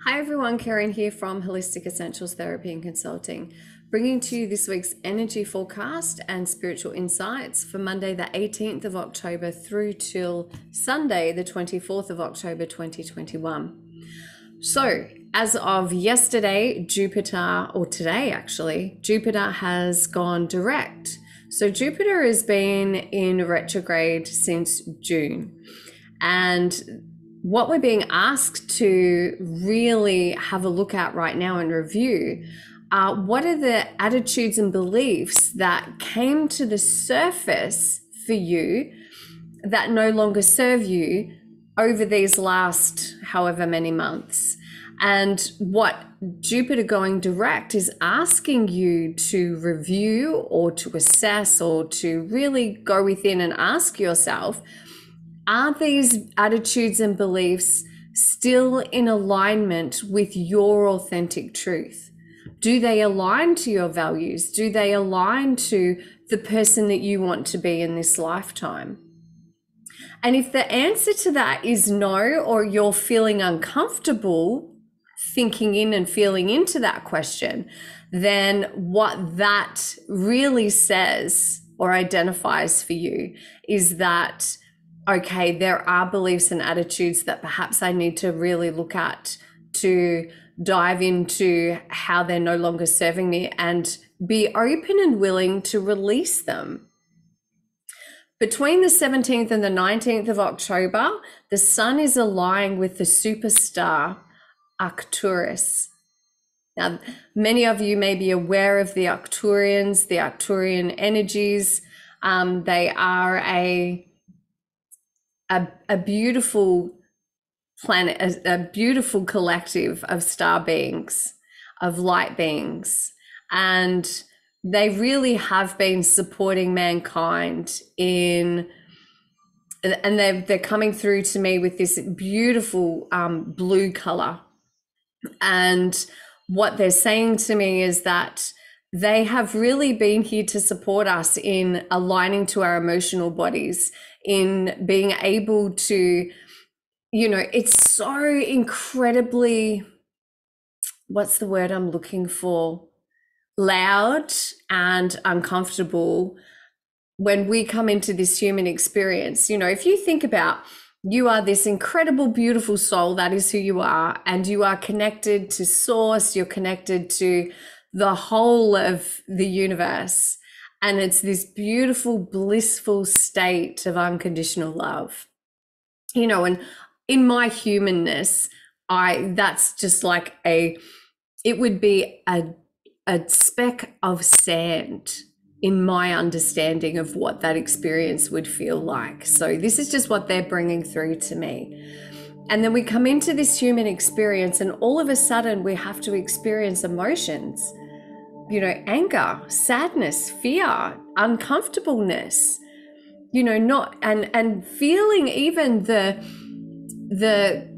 Hi everyone, Karen here from Holistic Essentials Therapy and Consulting, bringing to you this week's energy forecast and spiritual insights for Monday the 18th of October through till Sunday the 24th of October 2021. So as of yesterday, Jupiter, or today actually, Jupiter has gone direct. So Jupiter has been in retrograde since June, and what we're being asked to really have a look at right now and review are what are the attitudes and beliefs that came to the surface for you that no longer serve you over these last however many months. And what Jupiter going direct is asking you to review or to assess or to really go within and ask yourself, are these attitudes and beliefs still in alignment with your authentic truth? Do they align to your values? Do they align to the person that you want to be in this lifetime? And if the answer to that is no, or you're feeling uncomfortable thinking in and feeling into that question, then what that really says or identifies for you is that, okay, there are beliefs and attitudes that perhaps I need to really look at to dive into how they're no longer serving me and be open and willing to release them. Between the 17th and the 19th of October, the sun is aligning with the superstar Arcturus. Now, many of you may be aware of the Arcturians, the Arcturian energies. They are a beautiful planet, a beautiful collective of star beings, of light beings. And they really have been supporting mankind and they're coming through to me with this beautiful blue color. And what they're saying to me is that they have really been here to support us in aligning to our emotional bodies, in being able to, it's so incredibly, what's the word I'm looking for? Loud and uncomfortable when we come into this human experience. If you think about, you are this incredible, beautiful soul, that is who you are, and you are connected to source, you're connected to the whole of the universe. And it's this beautiful, blissful state of unconditional love. And in my humanness, that's just like it would be a speck of sand in my understanding of what that experience would feel like. So this is just what they're bringing through to me. And then we come into this human experience, and all of a sudden we have to experience emotions, anger, sadness, fear, uncomfortableness, and feeling even the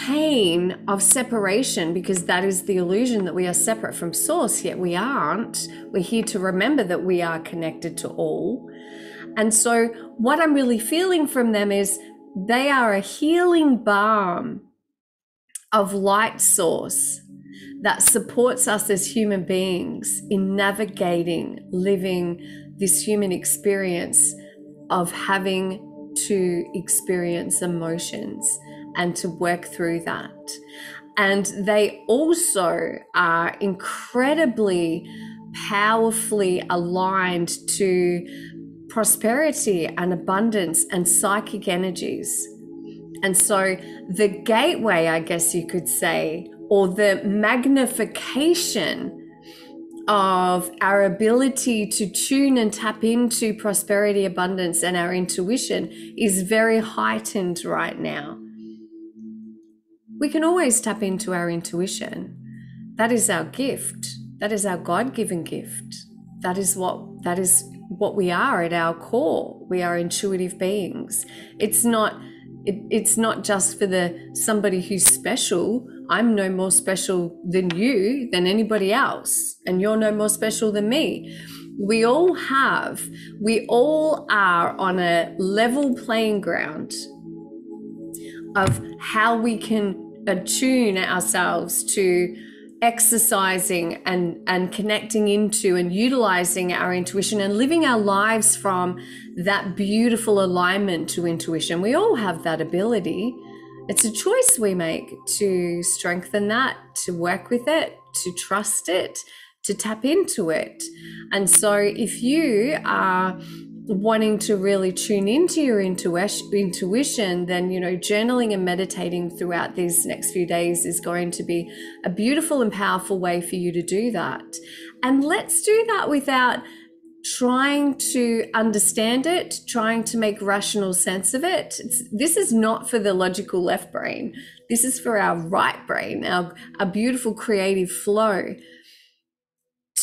pain of separation, because that is the illusion that we are separate from source, yet we aren't. We're here to remember that we are connected to all. And so what I'm really feeling from them is they are a healing balm of light source that supports us as human beings in navigating, living this human experience of having to experience emotions and to work through that. And they also are incredibly powerfully aligned to prosperity and abundance and psychic energies. And so the gateway, I guess you could say, or the magnification of our ability to tune and tap into prosperity, abundance, and our intuition is very heightened right now. We can always tap into our intuition. That is our gift. That is our God-given gift. That is what we are at our core. We are intuitive beings. It's not just for somebody who's special. I'm no more special than you, than anybody else, and you're no more special than me. We all are on a level playing ground of how we can attune ourselves to exercising and connecting into and utilizing our intuition and living our lives from that beautiful alignment to intuition. We all have that ability. It's a choice we make to strengthen that, to work with it, to trust it, to tap into it. And so if you are wanting to really tune into your intuition, then, journaling and meditating throughout these next few days is going to be a beautiful and powerful way for you to do that. And let's do that without trying to understand it, trying to make rational sense of it. This is not for the logical left brain. This is for our right brain, our beautiful creative flow,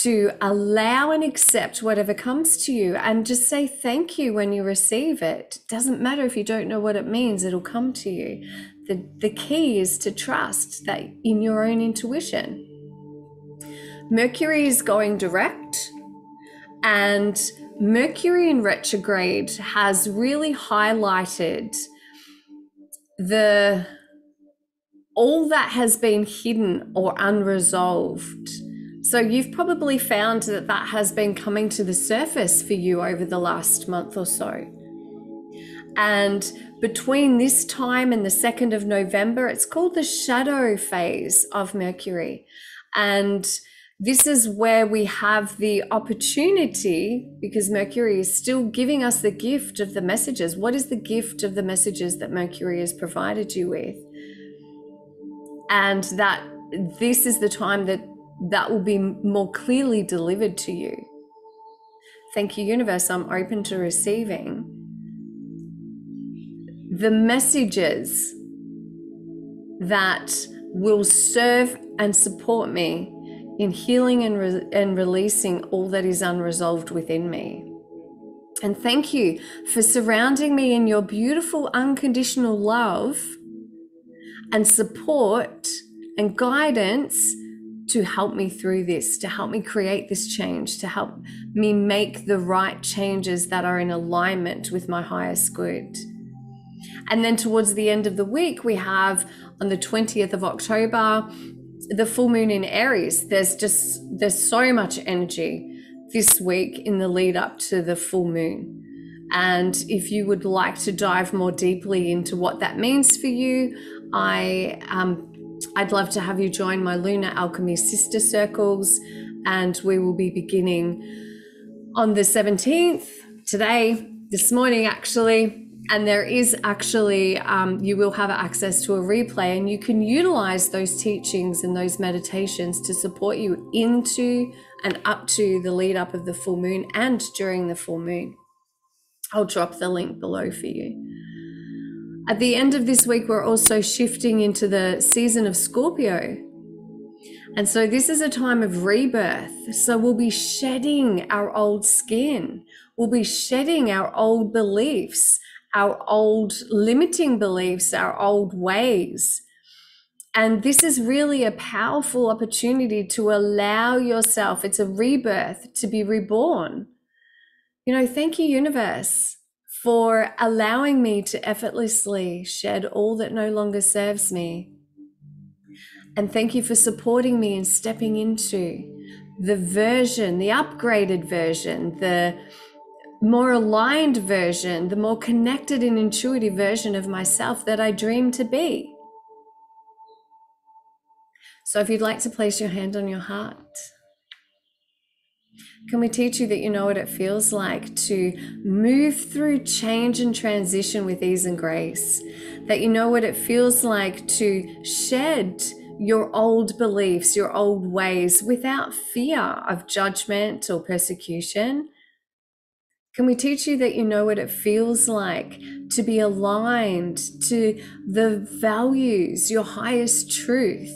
to allow and accept whatever comes to you and just say thank you when you receive it. Doesn't matter if you don't know what it means, it'll come to you. The key is to trust that in your own intuition. Mercury is going direct, and Mercury in retrograde has really highlighted all that has been hidden or unresolved. So you've probably found that has been coming to the surface for you over the last month or so. And between this time and the 2nd of November, it's called the shadow phase of Mercury. And this is where we have the opportunity, because Mercury is still giving us the gift of the messages. What is the gift of the messages that Mercury has provided you with? And that this is the time that will be more clearly delivered to you. Thank you, universe. I'm open to receiving the messages that will serve and support me in healing and releasing all that is unresolved within me. And thank you for surrounding me in your beautiful unconditional love and support and guidance to help me through this, to help me create this change, to help me make the right changes that are in alignment with my highest good. And then towards the end of the week, we have on the 20th of October, the full moon in Aries. There's so much energy this week in the lead up to the full moon. And if you would like to dive more deeply into what that means for you, I'd love to have you join my Lunar Alchemy Sister Circles, and we will be beginning on the 17th, this morning actually. And there is actually, you will have access to a replay, and you can utilize those teachings and those meditations to support you into and up to the lead up of the full moon and during the full moon. I'll drop the link below for you. At the end of this week, we're also shifting into the season of Scorpio. And so this is a time of rebirth. So we'll be shedding our old skin. We'll be shedding our old beliefs, our old limiting beliefs, our old ways. And this is really a powerful opportunity to allow yourself, it's a rebirth, to be reborn. Thank you, universe, for allowing me to effortlessly shed all that no longer serves me. And thank you for supporting me in stepping into the version, the upgraded version, the more aligned version, the more connected and intuitive version of myself that I dream to be. So if you'd like to place your hand on your heart, can we teach you that you know what it feels like to move through change and transition with ease and grace? That you know what it feels like to shed your old beliefs, your old ways without fear of judgment or persecution? Can we teach you that you know what it feels like to be aligned to the values, your highest truth?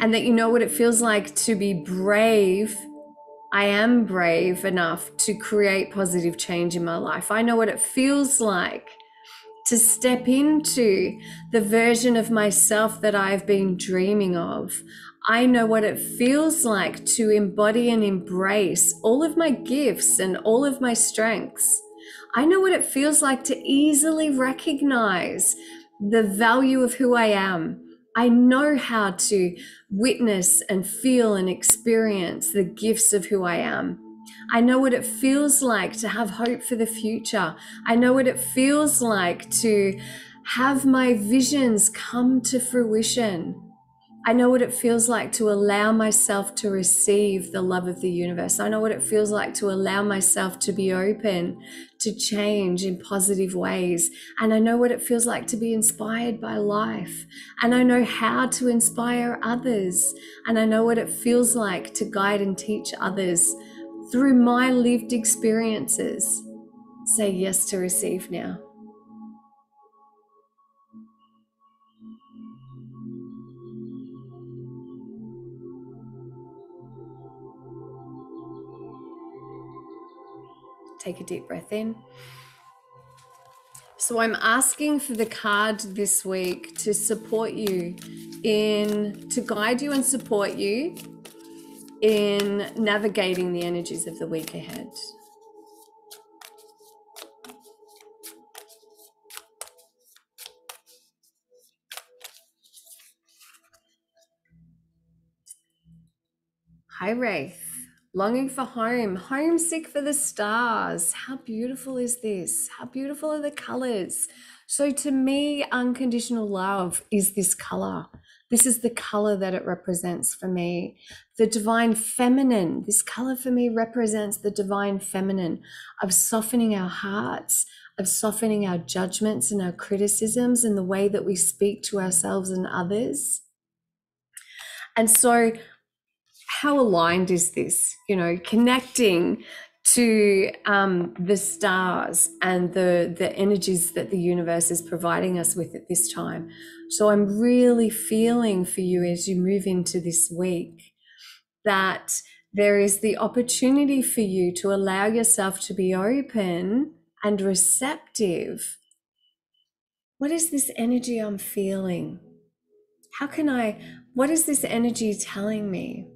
And that you know what it feels like to be brave. I am brave enough to create positive change in my life. I know what it feels like to step into the version of myself that I've been dreaming of. I know what it feels like to embody and embrace all of my gifts and all of my strengths. I know what it feels like to easily recognize the value of who I am I know how to witness and feel and experience the gifts of who I am. I know what it feels like to have hope for the future. I know what it feels like to have my visions come to fruition. I know what it feels like to allow myself to receive the love of the universe. I know what it feels like to allow myself to be open to change in positive ways. And I know what it feels like to be inspired by life. And I know how to inspire others. And I know what it feels like to guide and teach others through my lived experiences. Say yes to receive now. Take a deep breath in. So I'm asking for the card this week to support you to guide you and support you in navigating the energies of the week ahead. Hi, Wraith. Longing for home, homesick for the stars. How beautiful is this? How beautiful are the colors? So to me, unconditional love is this color. This is the color that it represents for me. The divine feminine, this color for me represents the divine feminine of softening our hearts, of softening our judgments and our criticisms and the way that we speak to ourselves and others. And so how aligned is this? You know, connecting to the stars and the energies that the universe is providing us with at this time. So I'm really feeling for you as you move into this week that there is the opportunity for you to allow yourself to be open and receptive. What is this energy I'm feeling? What is this energy telling me?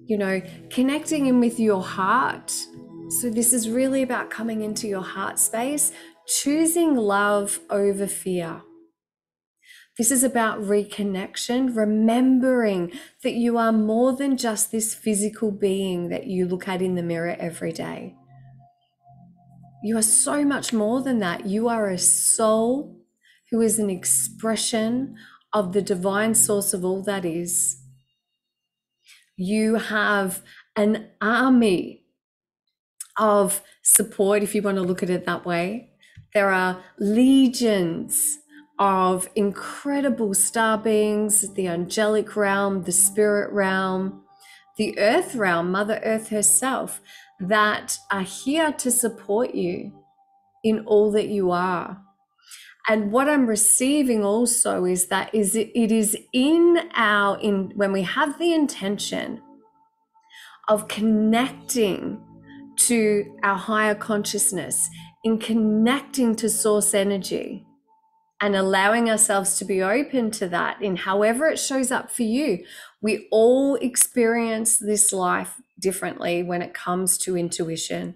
You know, connecting in with your heart. So this is really about coming into your heart space, choosing love over fear. This is about reconnection, remembering that you are more than just this physical being that you look at in the mirror every day. You are so much more than that. You are a soul who is an expression of the divine source of all that is. You have an army of support, if you want to look at it that way. There are legions of incredible star beings, the angelic realm, the spirit realm, the earth realm, Mother Earth herself, that are here to support you in all that you are. And what I'm receiving also is that it is when we have the intention of connecting to our higher consciousness, in connecting to source energy and allowing ourselves to be open to that in however it shows up for you. We all experience this life differently when it comes to intuition.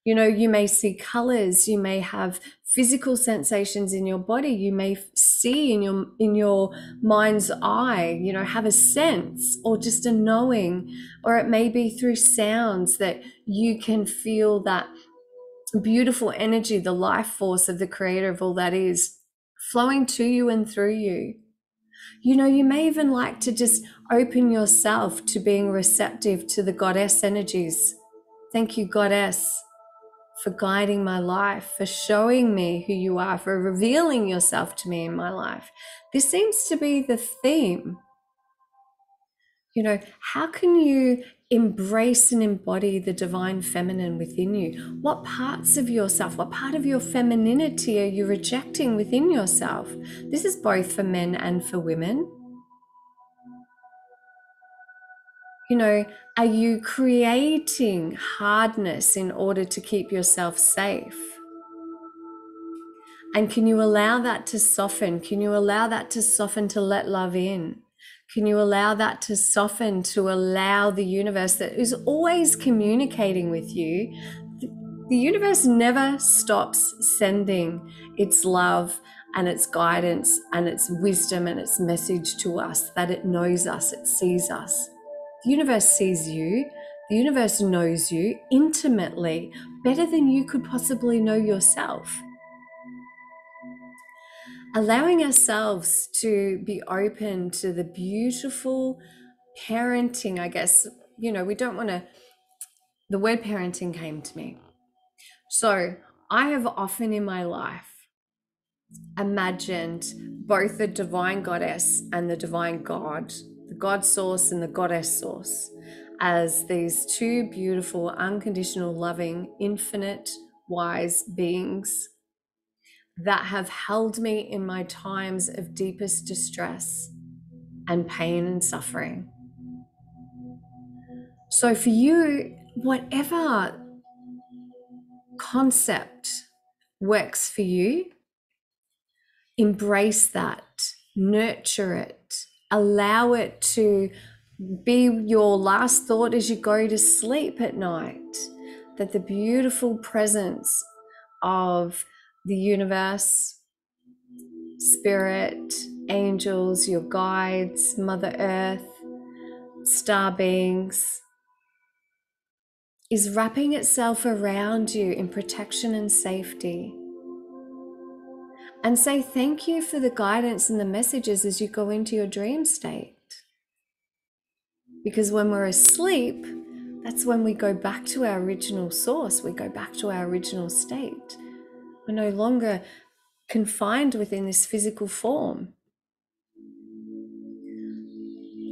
You know, you may see colors, you may have physical sensations in your body, you may see in your mind's eye, you know, have a sense or just a knowing, or it may be through sounds that you can feel that beautiful energy, the life force of the creator of all that is flowing to you and through you. You know, you may even like to just open yourself to being receptive to the goddess energies. Thank you, goddess, for guiding my life, for showing me who you are, for revealing yourself to me in my life. This seems to be the theme. You know, how can you embrace and embody the divine feminine within you? What parts of yourself, what part of your femininity are you rejecting within yourself? This is both for men and for women. You know, are you creating hardness in order to keep yourself safe? And can you allow that to soften? Can you allow that to soften to let love in? Can you allow that to soften to allow the universe that is always communicating with you? The universe never stops sending its love and its guidance and its wisdom and its message to us, that it knows us, it sees us. The universe sees you. The universe knows you intimately, better than you could possibly know yourself. Allowing ourselves to be open to the beautiful parenting, I guess, we don't want to, the word parenting came to me. So I have often in my life imagined both the divine goddess and the divine god, the god source and the goddess source, as these two beautiful, unconditional, loving, infinite, wise beings that have held me in my times of deepest distress and pain and suffering. So for you, whatever concept works for you, embrace that, nurture it, allow it to be your last thought as you go to sleep at night, that the beautiful presence of the universe, spirit, angels, your guides, Mother Earth, star beings, is wrapping itself around you in protection and safety. And say thank you for the guidance and the messages as you go into your dream state. Because when we're asleep, that's when we go back to our original source. We go back to our original state. We're no longer confined within this physical form.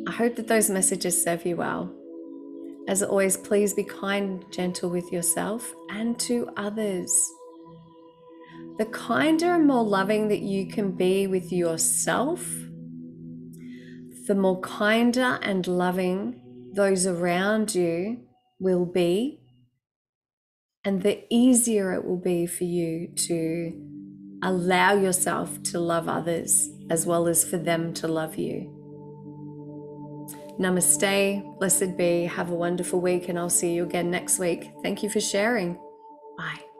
I hope that those messages serve you well. As always, please be kind, gentle with yourself and to others. The kinder and more loving that you can be with yourself, the more kinder and loving those around you will be, and the easier it will be for you to allow yourself to love others as well as for them to love you. Namaste, blessed be, have a wonderful week, and I'll see you again next week. Thank you for sharing. Bye.